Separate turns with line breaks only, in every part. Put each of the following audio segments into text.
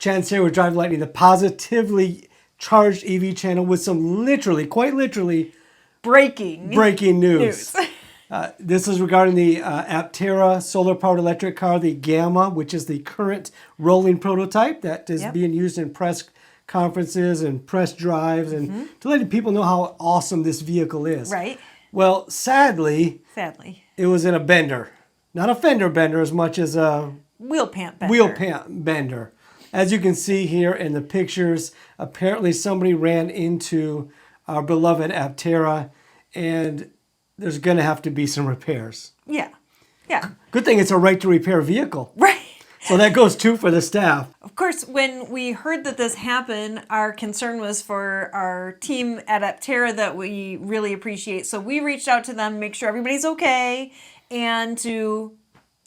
Chance here with Drive Lightning, the positively charged EV channel with some literally, quite literally, breaking news. This is regarding the Aptera solar-powered electric car, the Gamma, which is the current rolling prototype that is being used in press conferences and press drives and to let people know how awesome this vehicle is.
Right.
Well, sadly, it was in a bender. Not a fender bender as much as a
wheel pant
bender. As you can see here in the pictures, apparently somebody ran into our beloved Aptera, and there's going to have to be some repairs.
Yeah.
Good thing it's a right to repair vehicle.
Right.
So that goes too for the staff.
Of course, when we heard that this happened, our concern was for our team at Aptera that we really appreciate. So we reached out to them, make sure everybody's okay, and to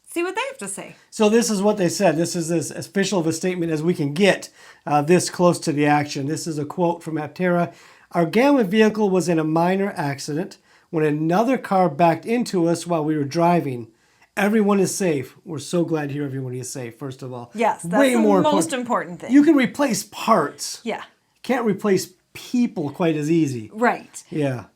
see what they have to say.
So this is what they said. This is as official of a statement as we can get this close to the action. This is a quote from Aptera. Our Gamma vehicle was in a minor accident when another car backed into us while we were driving. Everyone is safe. We're so glad to hear everybody is safe, first of all.
Yes, that's the most important thing.
You can replace parts.
Yeah.
Can't replace people quite as easy.
Right.
Yeah.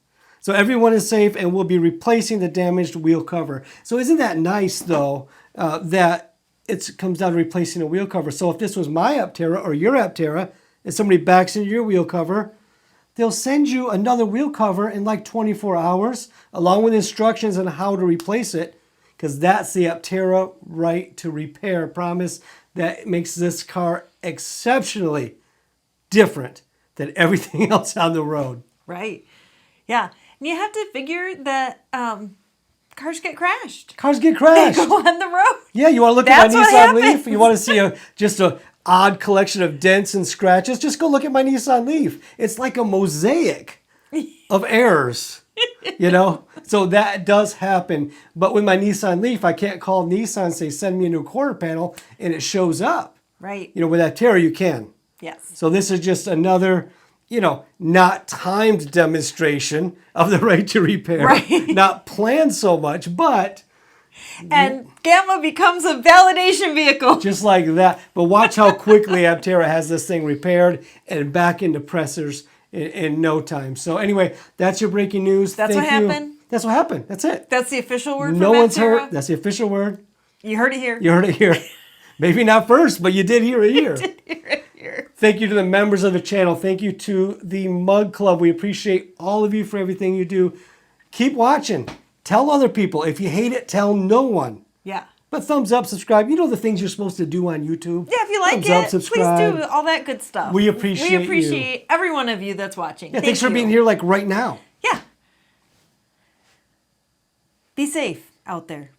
So everyone is safe, and we'll be replacing the damaged wheel cover. So isn't that nice, though, that it comes down to replacing a wheel cover? So if this was my Aptera or your Aptera, and somebody backs into your wheel cover, they'll send you another wheel cover in like 24 hours, along with instructions on how to replace it, because that's the Aptera right to repair promise that makes this car exceptionally different than everything else on the road.
Right. Yeah. And you have to figure that cars get crashed.
Cars get crashed.
They go on the road.
Yeah, you want to look at my Nissan Leaf? You want to see just a odd collection of dents and scratches? Just go look at my Nissan Leaf. It's like a mosaic of errors, you know? So that does happen. But with my Nissan Leaf, I can't call Nissan and say, send me a new quarter panel, and it shows up.
Right.
You know, with Aptera, you can.
Yes.
So this is just another, you know, not timed demonstration of the right to repair.
Right.
Not planned so much, but...
And Gamma becomes a validation vehicle.
Just like that. But watch how quickly Aptera has this thing repaired and back into pressers in no time. So anyway, that's your breaking news.
That's what happened?
That's what happened. That's it.
That's the official word
No
from
one's
Aptera?
hurt. That's the official word.
You heard it here.
You heard it here. Maybe not first, but you did hear it here.
You did hear it here.
Thank you to the members of the channel. Thank you to the Mug Club. We appreciate all of you for everything you do. Keep watching. Tell other people. If you hate it, tell no one.
Yeah.
But thumbs up, subscribe. You know the things you're supposed to do on YouTube.
Yeah, if you like
thumbs
it,
up, subscribe.
please do all that good stuff.
We appreciate you.
every one of you that's watching.
Yeah, thanks for being here like right now.
Yeah. Be safe out there.